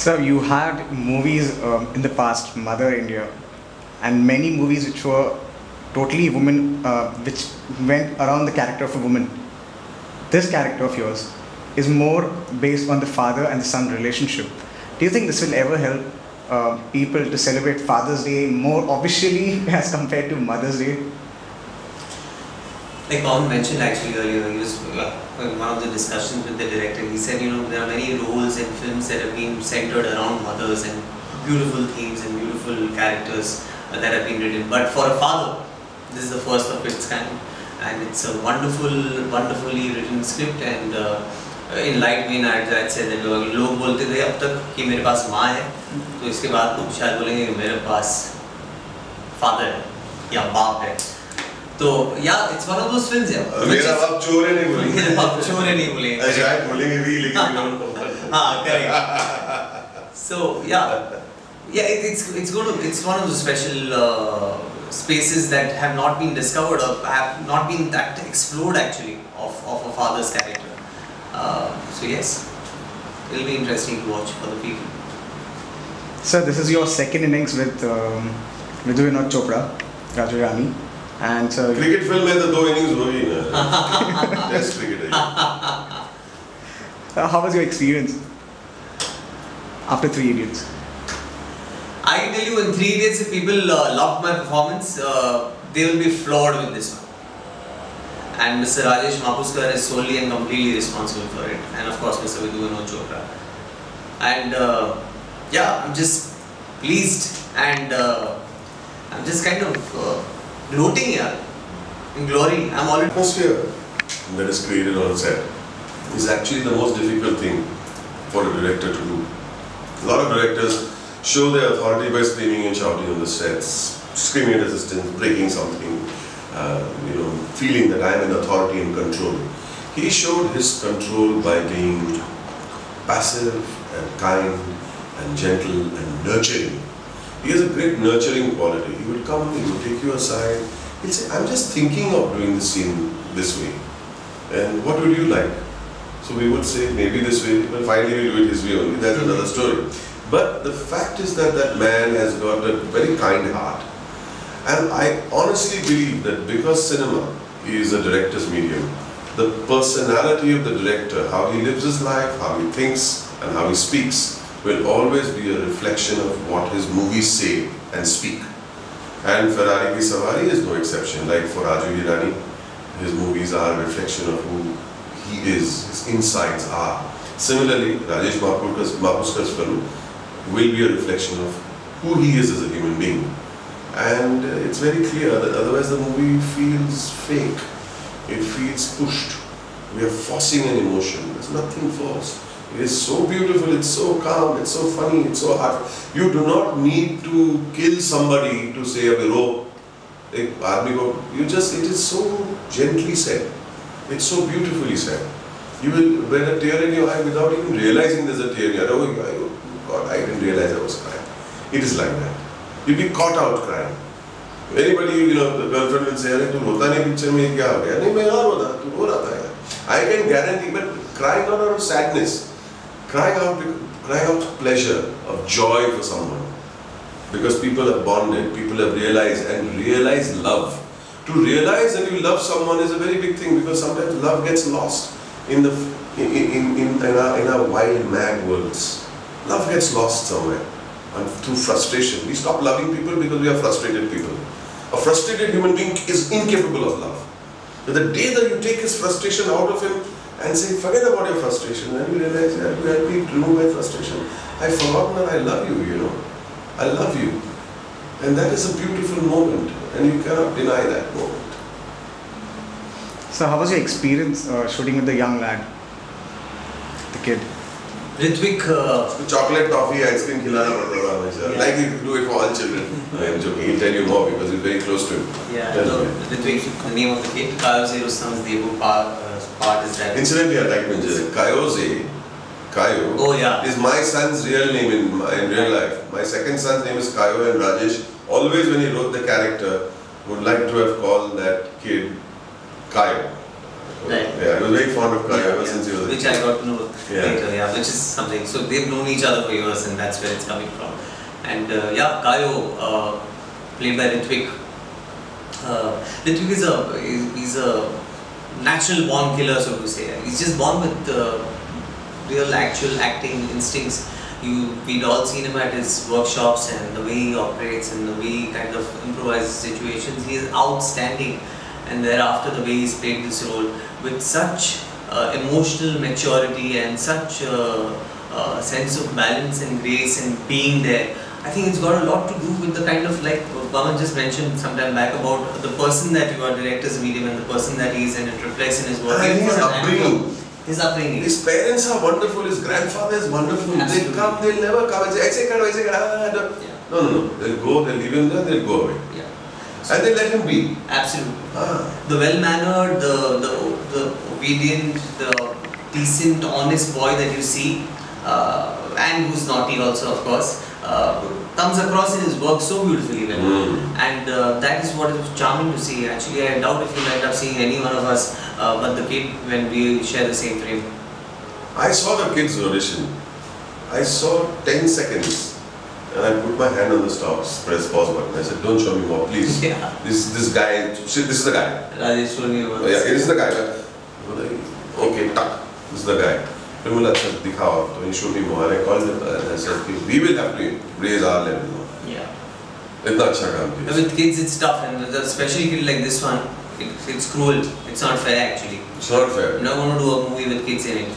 So you had movies in the past, Mother India, and many movies which were totally women, which went around the character of a woman. This character of yours is more based on the father and the son relationship. Do you think this will ever help people to celebrate Father's Day more officially as compared to Mother's Day? Like Boman mentioned actually earlier, he was in one of the discussions with the director. He said, there are many roles in films that have been centered around mothers and beautiful themes and beautiful characters that have been written. But for a father, this is the first of its kind, and it's a wonderfully written script. And in light vein, I'd say that लोग बोलते थे अब तक कि मेरे पास माँ है, तो इसके बाद लोग शायद बोलेंगे कि मेरे पास father है या बाप है. तो yeah, it's one of those films यार. मेरा बाप चोर है नहीं बोलेंगे. मेरा बाप चोर है नहीं बोलेंगे. शायद बोलेंगे भी लेकिन हाँ correct. So yeah, it's one of the special spaces that have not been discovered or have not been that explored actually of a father's character. So yes, it'll be interesting to watch for the people. So this is your second innings with Vinod Chopra, Boman Irani. And so cricket film में तो 2 innings हो गई ना. Test cricket है. How was your experience after 3 Idiots? I can tell you, in 3 Idiots, if people loved my performance, they will be floored with this one. And Mr. Rajesh Mapuskar is solely and completely responsible for it. And of course, Mr. Vinod Chopra. And yeah, I'm just pleased and I'm just kind of gloating here in glory. I'm already. Atmosphere that is created on set is actually the most difficult thing for a director to do. A lot of directors show their authority by screaming and shouting on the sets, screaming at assistants, breaking something, feeling that I am in authority and control. He showed his control by being passive and kind and gentle and nurturing. He has a great nurturing quality. He would come, he would take you aside, he'll say, I'm just thinking of doing this scene this way. And what would you like? So we would say, maybe this way, but finally we do it his way only. That's another story. But the fact is that that man has got a very kind heart. And I honestly believe that because cinema is a director's medium, the personality of the director, how he lives his life, how he thinks and how he speaks, will always be a reflection of what his movies say and speak. And Ferrari ki Sawaari is no exception. Like for Boman Irani, his movies are a reflection of who he is, his insights are. Similarly, Rajesh Mapuskar's film will be a reflection of who he is as a human being. And it's very clear that otherwise the movie feels fake. It feels pushed. We are forcing an emotion. There's nothing forced. It is so beautiful, it's so calm, it's so funny, it's so hard. You do not need to kill somebody to say a ro. It is so gently said. It's so beautifully said. You will get a tear in your eye without even realizing there's a tear in your eye. Oh God, I didn't realize I was crying. It is like that. You'll be caught out crying. Anybody, the girlfriend will say, "Arey, tu rota nahi picture mein kya ho gaya?" "Nahi, main yaar rota, tu ro raha tha." I can guarantee, but crying not out of sadness, crying out of pleasure, of joy for someone. Because people have bonded, people have realized and realized love. To realize that you love someone is a very big thing, because sometimes love gets lost in our wild, mad worlds. Love gets lost somewhere through frustration. We stop loving people because we are frustrated people. A frustrated human being is incapable of love. But the day that you take his frustration out of him and say, forget about your frustration, then you realize that you help me remove my frustration. I've forgotten that I love you, I love you. And that is a beautiful moment, and you cannot deny that moment. So how was your experience shooting with the young lad, the kid? Ritwik, chocolate, toffee, ice cream khilana padta tha hamesha. Like you do it for all children. I am joking. He'll tell you more because he's very close to him. Yeah, Ritwik, the name of the kid, Kayoze Rustam's debut part is that. Incidentally, I'd like to mention Kayoze, Kayo, is my son's real name in real life. My second son's name is Kayo, and Rajesh always, when he wrote the character, would like to have called that kid Kayo. Right. Yeah, I was very fond of Kayo ever since he was a which kid. I got to know Yeah. later, which is something. So they've known each other for years, and that's where it's coming from. And Kayo, played by Ritwik. Ritwik is a natural born killer, so to say. He's just born with real actual acting instincts. We'd all seen him at his workshops and the way he operates and the way he kind of improvises situations. He is outstanding, and thereafter the way he's played this role with such emotional maturity and such sense of balance and grace and being there. I think it's got a lot to do with the kind of, like Boman just mentioned some time back, about the person that you are, director's medium, and the person that he is, and it reflects in his work. And his upbringing. His upbringing. His parents are wonderful, his grandfather is wonderful. Absolutely. They'll never come and say, "Aise karo, aise karo." No. They'll go, they'll leave him there, they'll go away. Yeah. And they let him be. Absolutely. The well-mannered, the obedient, the decent, honest boy that you see, and who's naughty also, of course, comes across in his work so beautifully well. And that is what is charming to see. Actually, I doubt if you'll end up seeing any one of us but the kid when we share the same frame. I saw the kids' audition. I saw 10 seconds and I put my hand on the press pause button. I said, "Don't show me more, please." Yeah. This guy, this is the guy. Rajesh told me about Yeah, it is the guy. Okay, tuck. This is the guy. Primula said, "Dikhao." So he showed me more. And I called him and I said, "We will have to raise our level now." Yeah. Itna acha kaam kiya. With kids, it's tough, and especially kid like this one, it's cruel. It's not fair, actually. It's not fair. You're not going to do a movie with kids in it.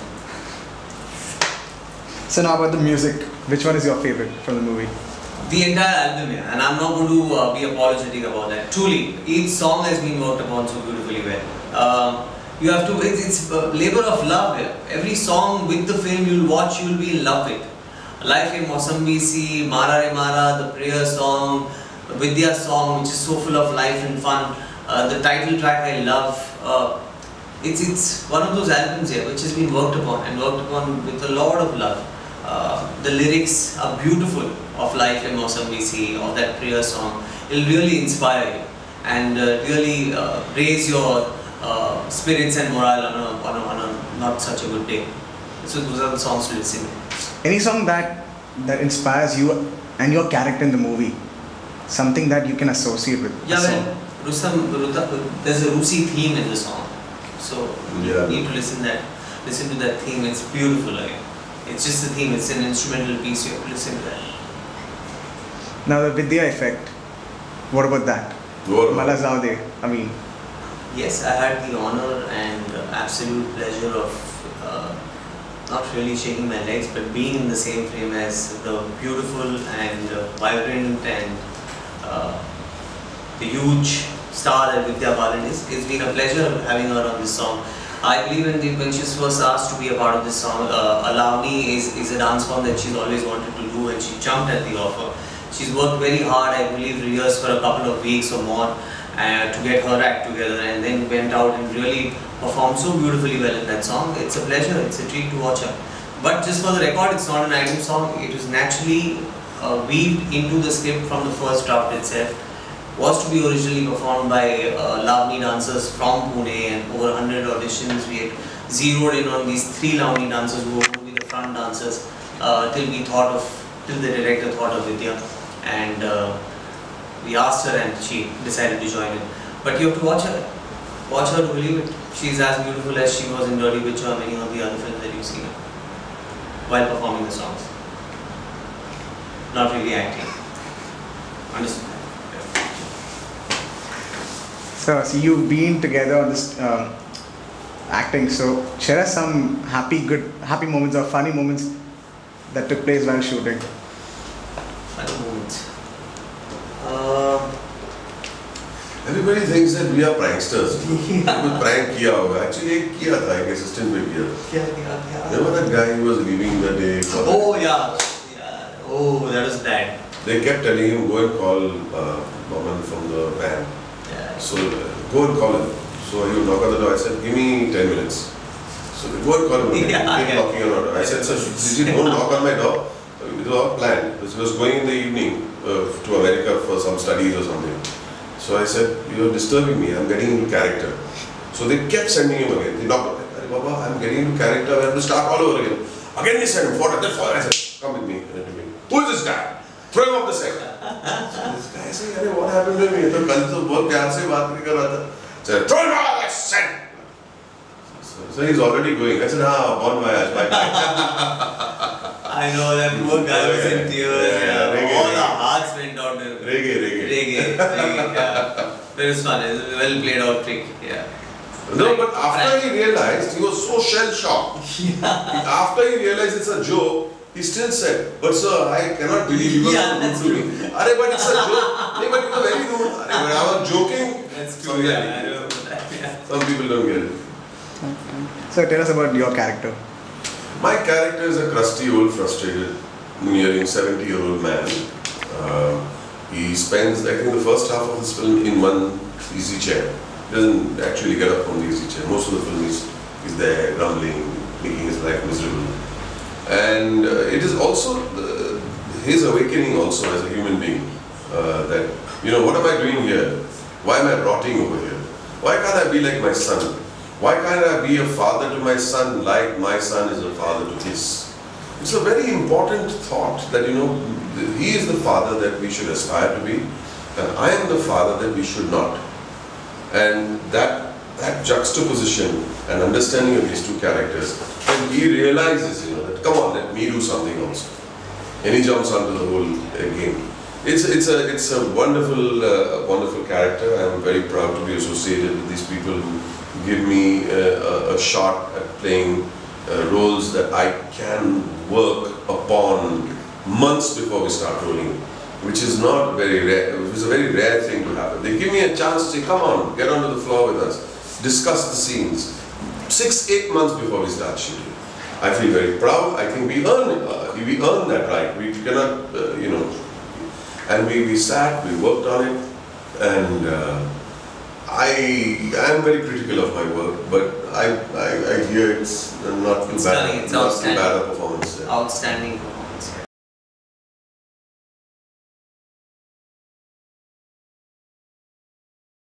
So now about the music, which one is your favorite from the movie? The entire album, and I'm not going to be apologetic about that. Truly, each song has been worked upon so beautifully well. You have to, it's a labor of love. Every song with the film you'll watch, you'll be in love with. Life in Mossambi Si, Mara Re Mara, the prayer song, Vidya song, which is so full of life and fun. The title track I love. It's one of those albums here which has been worked upon with a lot of love. The lyrics are beautiful of Life in Mossambi Si, of that prayer song. It'll really inspire you and really raise your spirits and morale on a not such a good day. So those are the songs to listen to. Any song that inspires you and your character in the movie? Something that you can associate with? Yeah, well, there's a Rusi theme in the song. So you need to listen to that theme. It's beautiful again. It's just a theme, it's an instrumental piece, you have to listen to that. Now the Vidya effect, what about that? Malazade, I mean. Yes, I had the honor and absolute pleasure of not really shaking my legs, but being in the same frame as the beautiful and vibrant and the huge star that Vidya Balan is. It's been a pleasure having her on this song. I believe when she was first asked to be a part of this song, Alavani is a dance form that she's always wanted to do, and she jumped at the offer. She's worked very hard, I believe years, for a couple of weeks or more to get her act together, and then went out and really performed so beautifully well in that song. It's a pleasure, it's a treat to watch her. But just for the record, it's not an item song, it was naturally weaved into the script from the first draft itself. Was to be originally performed by Lavani dancers from Pune, and over 100 auditions. We had zeroed in on these 3 Lavani dancers who were going to be the front dancers till the director thought of Vidya, and we asked her and she decided to join in. But you have to watch her to believe it. She's as beautiful as she was in Dirty Picture or many of the other films that you've seen her while performing the songs. Not really acting. Understand? So you've been together on this acting. So share us some happy moments or funny moments that took place while shooting. Funny moments. Everybody thinks that we are pranksters. We prank kiya hoga. Actually, ek kiya tha, ek assistant mein kiya. Remember that guy who was leaving the day? Oh yeah. Oh, that was bad. They kept telling him, go and call Boman from the van. So go and call him. So he would knock on the door. I said, give me 10 minutes. So they go and call him. He kept knocking on the door. I said, sir, did you don't knock on my door? It was all planned. He was going in the evening to America for some studies or something. So I said, you're disturbing me. I'm getting into character. So they kept sending him again. They knocked, Baba, I'm getting into character, I have to start all over again. Again they sent him, fought, then fought. I said, come with me. Who is this guy? Throw him off the set. So this guy said, what happened to me? So throw him off the set. So he's already going. I said, bon voyage, bye bye. I know that poor guy was in tears. Reggae, all the hearts went out to him. Reggae, yeah. But it was fun. It was a well played out trick. Yeah. No, but after he realized, he was so shell-shocked. After he realized it's a joke, he still said, but sir, I cannot believe you were so rude to me. Arey, but it's a joke. Hey, but you were very rude. Arey, but I was joking. That's true, yeah. I remember that. Yeah. Some people don't get it. So tell us about your character. My character is a crusty, old, frustrated, nearing 70-year-old man. He spends, I think, the first half of his film in one easy chair. He doesn't actually get up from the easy chair. Most of the film is there, grumbling, making his life miserable. And it is also his awakening also as a human being. That, what am I doing here? Why am I rotting over here? Why can't I be like my son? Why can't I be a father to my son like my son is a father to his? It's a very important thought that, he is the father that we should aspire to be, and I am the father that we should not. And that juxtaposition and understanding of these two characters, when he realizes, that come on, let me do something also. And he jumps onto the whole game. It's a wonderful character. I'm very proud to be associated with these people who give me a shot at playing roles that I can work upon months before we start rolling, which is not very rare. It was a very rare thing to happen. They give me a chance to say, come on, get onto the floor with us, discuss the scenes. 6-8 months before we start shooting. I feel very proud. I think we earn that right. We cannot, and we sat, we worked on it, and I am very critical of my work, but I hear it's not too bad. It's outstanding. Not too bad a performance. Outstanding performance.